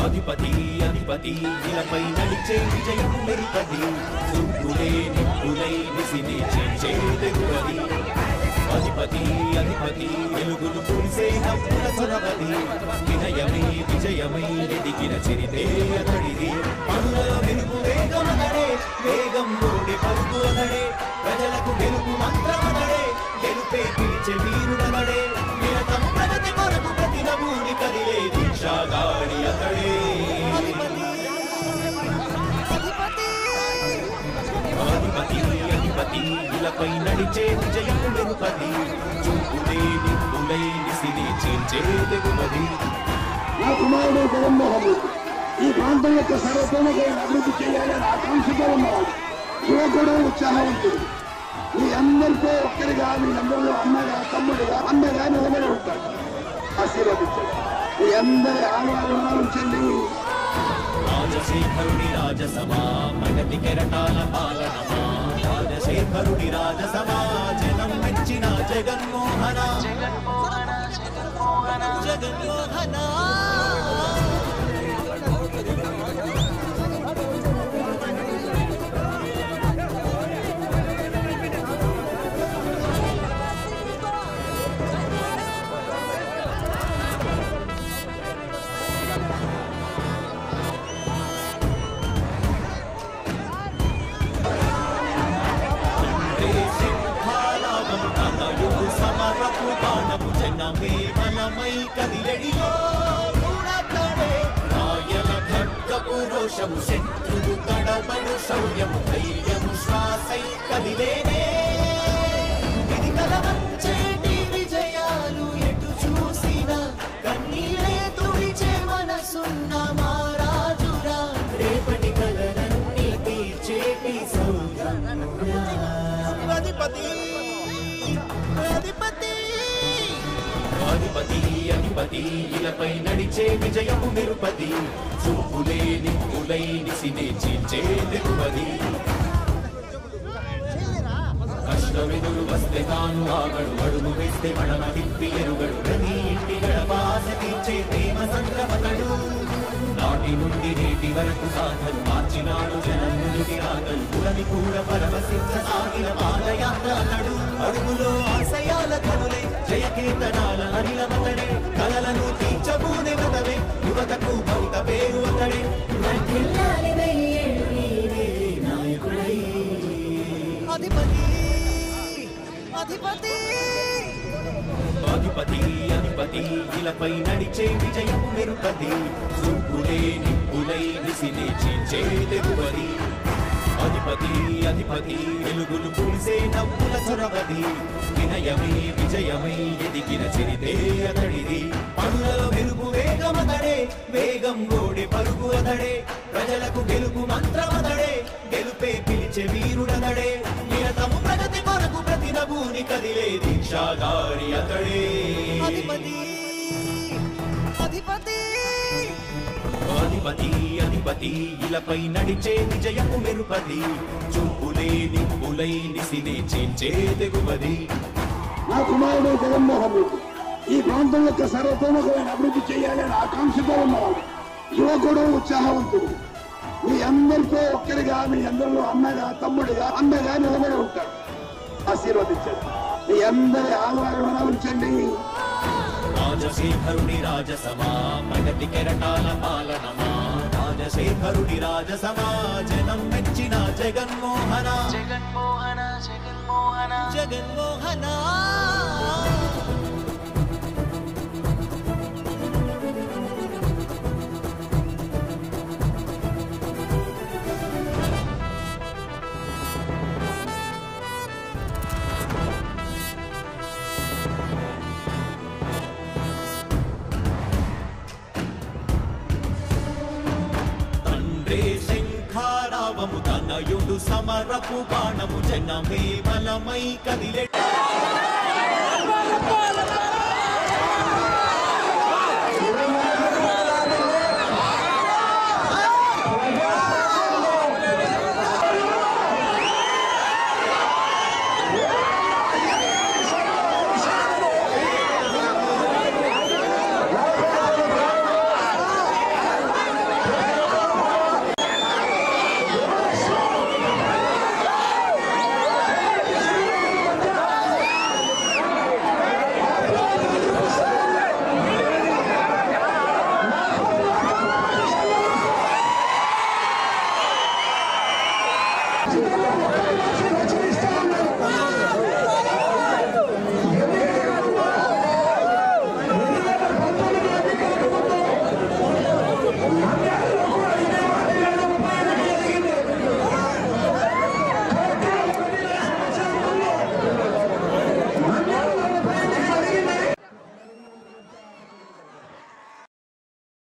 అధిపతి అధిపతి ఇలపై నడిచే విజయము మెరుపది చూపులే నిప్పులై విసిని చేదెగువది అధిపతి అధిపతి వెలుగులు కురిసే నవ్వుల చొరవది వినయమై విజయమై ఎదిగిన చరితే అతడిది పనుల వెలుగు వేగమనడే వేగం ఓడి పరుగు అనడే ప్రజలకు గెలుపు మంత్రమనడే గెలుపే పిలిచే వీరుడనడే నిరతం ప్రగతి కొరకు ప్రతి నభూని కదిలే దీక్షాగాడి అతడే అధిపతి అధిపతి ఇలపై నడిచే విజయము మెరుపది చూపులే నిప్పులై విసిని చేదెగువది. నా కుమారుడు జగన్మోహన్ రెడ్డి ఈ ప్రాంతం యొక్క సర్వతోముఖమైన అభివృద్ధి చేయాలని ఆకాంక్షతో ఉన్నవాడు, యువకుడు, ఉత్సాహవంతుడు. మీ అందరితో ఒక్కరిగా, మీ అందరిలో అమ్మగా, తమ్ముడిగా, అన్నగా నిలబడి ఉంటాడు. ఆశీర్వదించండి. మీ అందరి ఆశీర్వాదాలు చెల్లి. రాజశేఖరుడి రాజసమా ప్రగతి కెరటాల పాలనమా రాజశేఖరుడి రాజసమా జనం మెచ్చిన జగన్మోహన జగన్మోహన జగన్మోహన జగన్మోహన జనమేమనమై కదిలెడిలో కూడతడే రాయల ఖడ్గపు రోషము శత్రువు తడబడు శౌర్యము ధైర్యము శ్వాసై కదిలేనే ఇది కలవంచేటి విజయాలు ఎటు చూసిన కన్నీరే తుడిచే మనసున్న మారాజురా రేపటి కలలన్నీ తీర్చేటి సౌర్యమురా అధిపతి అధిపతి అధిపతి అధిపతి ఇలపై నడిచే విజయము మెరుపది చూపులే నిప్పులై నిసినే చేదెగువది కష్టమెదురు వస్తే తాను ఆగడు అడుగు వేస్తే మడమ తిప్పి ఎరుగడు ప్రతి ఇంటి గడపాస తీర్చే ప్రేమ సంద్రమతడు నాటి నుండి నేటి వరకు సాధను మార్చినాడు జనం ముందుకి రాగలు పురని కూడా పరవశించ సాగిన పాదయాత్ర అతడు అడుగులో ఆశయాల కనులే జయకీర్తనాల అనిలమతడే కలలను తీర్చబూనే వ్రతమే యువతకు భవిత పేరు అతడే నాయకుడై అధిపతి అధిపతి అధిపతి అధిపతి ఇలపై నడిచే విజయము మెరుపది చూపులే నిప్పులై విసిని చేదెగువది అధిపతి అధిపతి వెలుగులు కురిసే నవ్వుల చొరవది వినయమై విజయమై ఎదిగిన చరితే అతడిది పనులలో వెలుగు వేగమతడే వేగం ఓడి పరుగు అతడే ప్రజలకు గెలుపు మంత్రమతడే గెలుపే పిలిచే వీరుడనడే నిరతము ప్రగతి కొరకు ప్రతి నభూని కదిలే దీక్షాగాడి అతడే అధిపతి అధిపతి అధిపతి అధిపతి ఇలపై నడిచే విజయము మెరుపది చూపులే నిప్పులై నిసినే చేదెగువది. నా కుమారుడు జగన్మోహన్ రెడ్డి ఈ ప్రాంతం యొక్క సర్వతోముఖమైన అభివృద్ధి చేయాలని ఆకాంక్షతో ఉన్నవాడు, యువకుడు, ఉత్సాహవంతుడు. మీ అందరితో ఒక్కరిగా, మీ అందరిలో అన్నగా, తమ్ముడిగా, అన్నగా నిలబడి ఉంటాడు. ఆశీర్వదించండి. మీ అందరి ఆశీర్వాదాలు చెల్లి. రాజశేఖరుడి రాజసమా ప్రగతి కెరటాల పాలనమా రాజశేఖరుడి రాజసమా జనం మెచ్చిన జగన్మోహన జగన్మోహన జగన్మోహన జగన్మోహన శంఖారావము తనయుడు సమరపు బాణము జనమే బలమై కదిలెడి